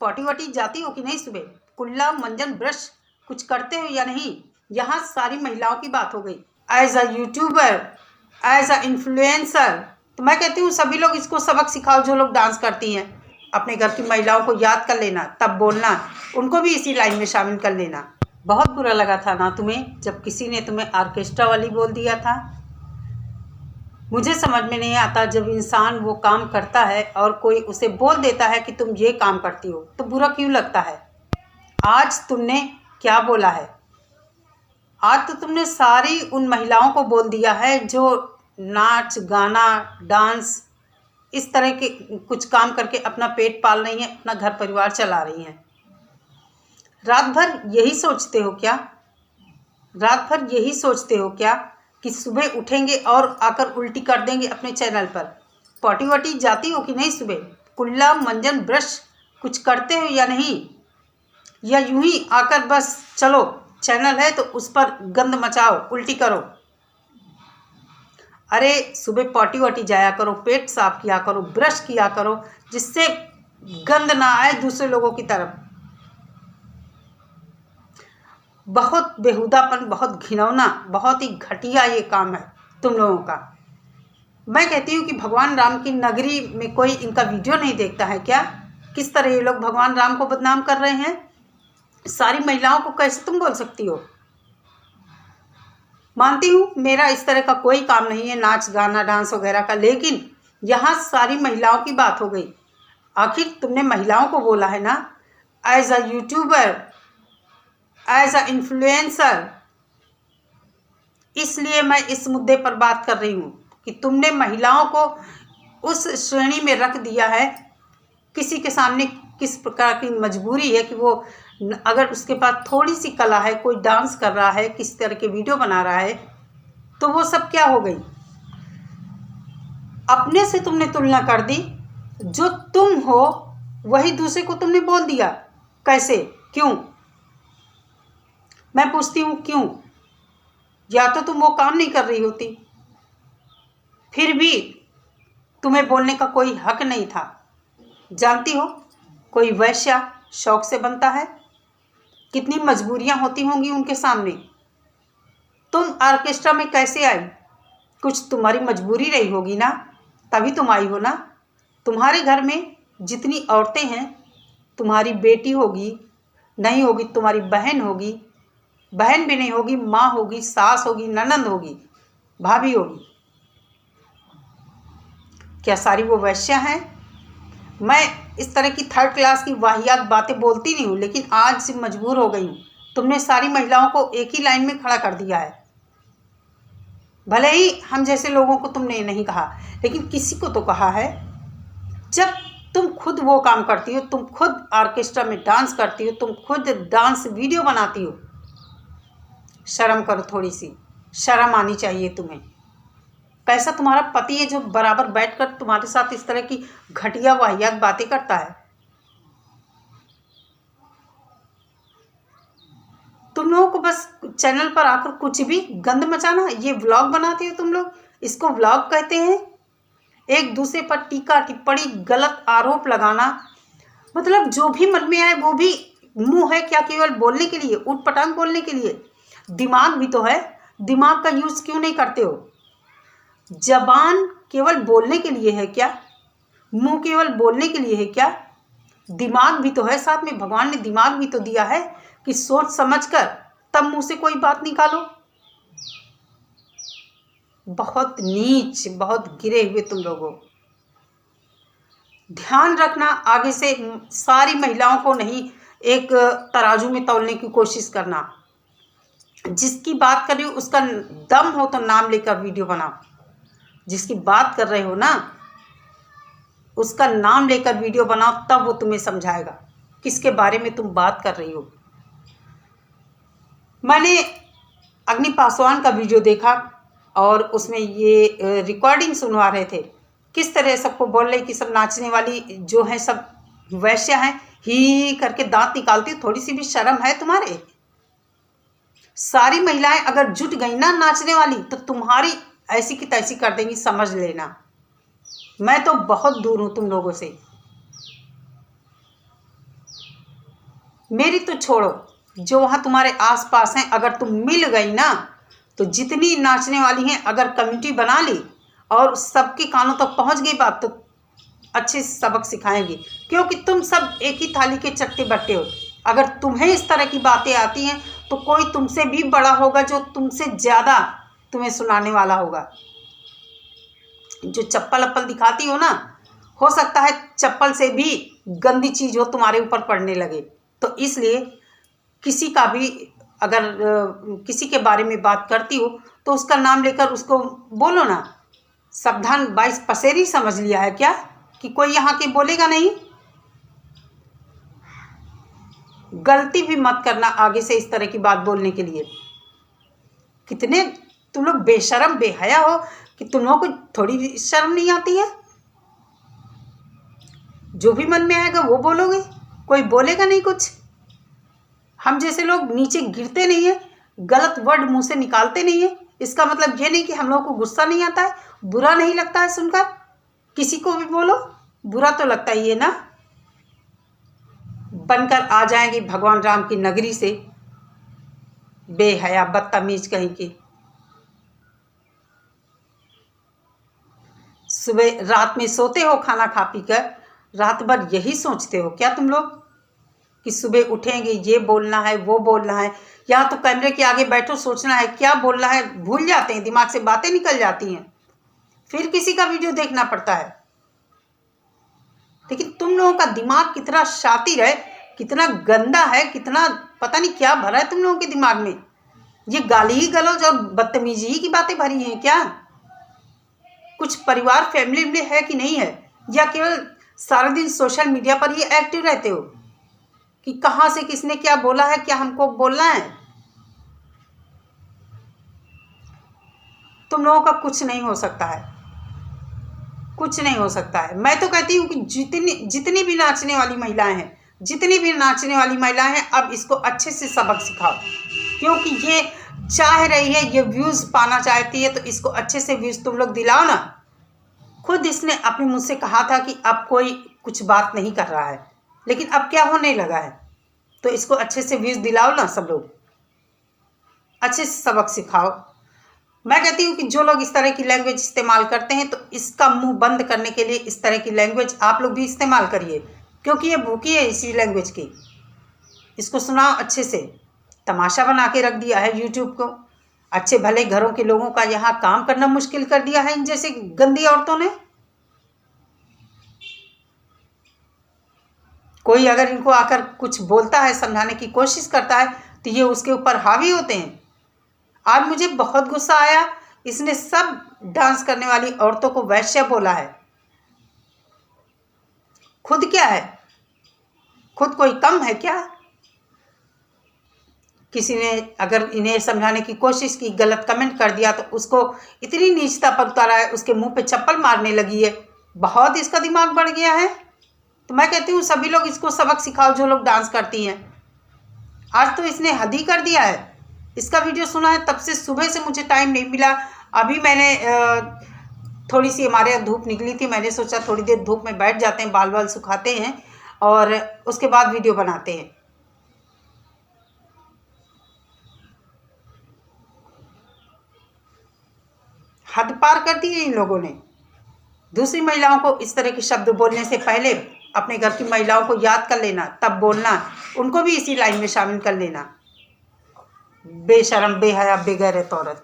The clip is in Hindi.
पॉटी वॉटी जाती हो कि नहीं? सुबह कुल्ला मंजन ब्रश कुछ करते हो या नहीं? यहाँ सारी महिलाओं की बात हो गई। As a YouTuber, as a influencer, तो मैं कहती हूँ सभी लोग इसको सबक सिखाओ। जो लोग डांस करती हैं, अपने घर की महिलाओं को याद कर लेना, तब बोलना, उनको भी इसी लाइन में शामिल कर लेना। बहुत बुरा लगा था ना तुम्हें जब किसी ने तुम्हें ऑर्केस्ट्रा वाली बोल दिया था? मुझे समझ में नहीं आता, जब इंसान वो काम करता है और कोई उसे बोल देता है कि तुम ये काम करती हो, तो बुरा क्यों लगता है? आज तुमने क्या बोला है? आज तो तुमने सारी उन महिलाओं को बोल दिया है जो नाच गाना डांस इस तरह के कुछ काम करके अपना पेट पाल रही हैं, अपना घर परिवार चला रही हैं। रात भर यही सोचते हो क्या? रात भर यही सोचते हो क्या कि सुबह उठेंगे और आकर उल्टी कर देंगे अपने चैनल पर? पॉटी वॉटी जाती हो कि नहीं? सुबह कुल्ला मंजन ब्रश कुछ करते हो या नहीं? या यूं ही आकर बस चलो चैनल है तो उस पर गंद मचाओ, उल्टी करो? अरे सुबह पॉटी वॉटी जाया करो, पेट साफ किया करो, ब्रश किया करो, जिससे गंद ना आए दूसरे लोगों की तरफ। बहुत बेहुदापन, बहुत घिनौना, बहुत ही घटिया ये काम है तुम लोगों का। मैं कहती हूँ कि भगवान राम की नगरी में कोई इनका वीडियो नहीं देखता है क्या? किस तरह ये लोग भगवान राम को बदनाम कर रहे हैं। सारी महिलाओं को कैसे तुम बोल सकती हो? मानती हूँ मेरा इस तरह का कोई काम नहीं है, नाच गाना डांस वगैरह का, लेकिन यहाँ सारी महिलाओं की बात हो गई। आखिर तुमने महिलाओं को बोला है ना, as a YouTuber, as a influencer. इसलिए मैं इस मुद्दे पर बात कर रही हूँ कि तुमने महिलाओं को उस श्रेणी में रख दिया है। किसी के सामने किस प्रकार की मजबूरी है कि वो अगर उसके पास थोड़ी सी कला है, कोई डांस कर रहा है, किस तरह के वीडियो बना रहा है, तो वो सब क्या हो गई? अपने से तुमने तुलना कर दी। जो तुम हो वही दूसरे को तुमने बोल दिया। कैसे? क्यों? मैं पूछती हूँ क्यों? या तो तुम वो काम नहीं कर रही होती, फिर भी तुम्हें बोलने का कोई हक नहीं था। जानती हो, कोई वैश्या शौक से बनता है, कितनी मजबूरियां होती होंगी उनके सामने। तुम ऑर्केस्ट्रा में कैसे आई? कुछ तुम्हारी मजबूरी रही होगी ना, तभी तुम आई हो ना। तुम्हारे घर में जितनी औरतें हैं, तुम्हारी बेटी होगी, नहीं होगी तुम्हारी बहन होगी, बहन भी नहीं होगी माँ होगी, सास होगी, ननंद होगी, भाभी होगी, क्या सारी वो वैश्या हैं? मैं इस तरह की थर्ड क्लास की वाहियात बातें बोलती नहीं हूँ, लेकिन आज से मजबूर हो गई हूँ। तुमने सारी महिलाओं को एक ही लाइन में खड़ा कर दिया है। भले ही हम जैसे लोगों को तुमने नहीं कहा, लेकिन किसी को तो कहा है। जब तुम खुद वो काम करती हो, तुम खुद ऑर्केस्ट्रा में डांस करती हो, तुम खुद डांस वीडियो बनाती हो, शर्म करो, थोड़ी सी शर्म आनी चाहिए तुम्हें। कैसा तुम्हारा पति है जो बराबर बैठकर तुम्हारे साथ इस तरह की घटिया वाहियात बातें करता है? तुम लोगों को बस चैनल पर आकर कुछ भी गंद मचाना। ये व्लॉग बनाते हो तुम लोग, इसको व्लॉग कहते हैं। एक दूसरे पर टीका टिप्पणी, गलत आरोप लगाना, मतलब जो भी मन में आए वो भी। मुंह है क्या केवल बोलने के लिए, ऊट पटांग बोलने के लिए? दिमाग भी तो है, दिमाग का यूज क्यों नहीं करते हो? जबान केवल बोलने के लिए है क्या? मुंह केवल बोलने के लिए है क्या? दिमाग भी तो है साथ में। भगवान ने दिमाग भी तो दिया है कि सोच समझकर तब मुंह से कोई बात निकालो। बहुत नीच, बहुत गिरे हुए तुम लोगों। ध्यान रखना, आगे से सारी महिलाओं को नहीं एक तराजू में तौलने की कोशिश करना। जिसकी बात कर रही हो उसका दम हो तो नाम लेकर वीडियो बनाओ। जिसकी बात कर रहे हो ना, उसका नाम लेकर वीडियो बनाओ, तब वो तुम्हें समझाएगा किसके बारे में तुम बात कर रही हो। मैंने अग्नि पासवान का वीडियो देखा और उसमें ये रिकॉर्डिंग सुनवा रहे थे। किस तरह सबको बोल रहे कि सब नाचने वाली जो है सब वैश्या हैं, ही करके दांत निकालती। थोड़ी सी भी शर्म है तुम्हारे? सारी महिलाएं अगर जुट गई ना नाचने वाली, तो तुम्हारी ऐसी की तैसी कर देंगी, समझ लेना। मैं तो बहुत दूर हूं तुम लोगों से। मेरी तो छोड़ो, जो वहाँ तुम्हारे आसपास हैं, अगर तुम मिल गई ना तो जितनी नाचने वाली हैं अगर कम्युनिटी बना ली और सबके कानों तक पहुँच गई बात, तो अच्छे से सबक सिखाएंगे। क्योंकि तुम सब एक ही थाली के चट्टे बट्टे हो। अगर तुम्हें इस तरह की बातें आती हैं तो कोई तुमसे भी बड़ा होगा जो तुमसे ज़्यादा तुम्हें सुनाने वाला होगा। जो चप्पल अप्पल दिखाती हो ना, हो सकता है चप्पल से भी गंदी चीज़ हो तुम्हारे ऊपर पड़ने लगे। तो इसलिए किसी का भी अगर किसी के बारे में बात करती हो तो उसका नाम लेकर उसको बोलो ना। सावधान 22 पसेरी समझ लिया है क्या कि कोई यहाँ के बोलेगा नहीं? गलती भी मत करना आगे से इस तरह की बात बोलने के लिए। कितने तुम लोग बेशर्म बेहया हो कि तुम लोगों को थोड़ी भी शर्म नहीं आती है। जो भी मन में आएगा वो बोलोगे, कोई बोलेगा नहीं कुछ। हम जैसे लोग नीचे गिरते नहीं है, गलत वर्ड मुंह से निकालते नहीं है। इसका मतलब ये नहीं कि हम लोगों को गुस्सा नहीं आता है, बुरा नहीं लगता है सुनकर। किसी को भी बोलो बुरा तो लगता ही है ना। बनकर आ जाएंगे भगवान राम की नगरी से, बेहया बदतमीज कहीं की। सुबह रात में सोते हो खाना खा पी कर, रात भर यही सोचते हो क्या तुम लोग कि सुबह उठेंगे ये बोलना है वो बोलना है। यहाँ तो कैमरे के आगे बैठो, सोचना है क्या बोलना है, भूल जाते हैं, दिमाग से बातें निकल जाती हैं, फिर किसी का वीडियो देखना पड़ता है। लेकिन तुम लोगों का दिमाग कितना शातिर है, कितना गंदा है, कितना पता नहीं क्या भरा है तुम लोगों के दिमाग में। ये गाली ही गलौज और बदतमीजी ही की बातें भरी हैं क्या? कुछ परिवार फैमिली में है कि नहीं है, या केवल सारा दिन सोशल मीडिया पर ही एक्टिव रहते हो कि कहाँ से किसने क्या बोला है, क्या हमको बोलना है? तुम लोगों का कुछ नहीं हो सकता है, कुछ नहीं हो सकता है। मैं तो कहती हूँ कि जितनी भी नाचने वाली महिलाएं हैं, जितनी भी नाचने वाली महिलाएं हैं, अब इसको अच्छे से सबक सिखाओ। क्योंकि ये चाह रही है, ये व्यूज़ पाना चाहती है, तो इसको अच्छे से व्यूज़ तुम लोग दिलाओ ना। खुद इसने अपने मुँह से कहा था कि अब कोई कुछ बात नहीं कर रहा है, लेकिन अब क्या होने लगा है? तो इसको अच्छे से व्यूज़ दिलाओ ना, सब लोग अच्छे से सबक सिखाओ। मैं कहती हूँ कि जो लोग इस तरह की लैंग्वेज इस्तेमाल करते हैं, तो इसका मुंह बंद करने के लिए इस तरह की लैंग्वेज आप लोग भी इस्तेमाल करिए, क्योंकि ये भूखी है इसी लैंग्वेज की। इसको सुनाओ अच्छे से। तमाशा बना के रख दिया है यूट्यूब को। अच्छे भले घरों के लोगों का यहाँ काम करना मुश्किल कर दिया है इन जैसे गंदी औरतों ने। कोई अगर इनको आकर कुछ बोलता है, समझाने की कोशिश करता है, तो ये उसके ऊपर हावी होते हैं। आज मुझे बहुत गुस्सा आया, इसने सब डांस करने वाली औरतों को वैश्य बोला है। खुद क्या है? खुद कोई कम है क्या? किसी ने अगर इन्हें समझाने की कोशिश की, गलत कमेंट कर दिया, तो उसको इतनी नीचता पर उतारा है, उसके मुंह पे चप्पल मारने लगी है। बहुत इसका दिमाग बढ़ गया है। तो मैं कहती हूँ सभी लोग इसको सबक सिखाओ, जो लोग डांस करती हैं। आज तो इसने हद ही कर दिया है। इसका वीडियो सुना है तब से, सुबह से मुझे टाइम नहीं मिला। अभी मैंने थोड़ी सी हमारे यहाँ धूप निकली थी, मैंने सोचा थोड़ी देर धूप में बैठ जाते हैं, बाल बाल सुखाते हैं और उसके बाद वीडियो बनाते हैं। हद पार कर दी है इन लोगों ने। दूसरी महिलाओं को इस तरह के शब्द बोलने से पहले अपने घर की महिलाओं को याद कर लेना, तब बोलना, उनको भी इसी लाइन में शामिल कर लेना। बेशर्म बेहया बेगैरत औरत।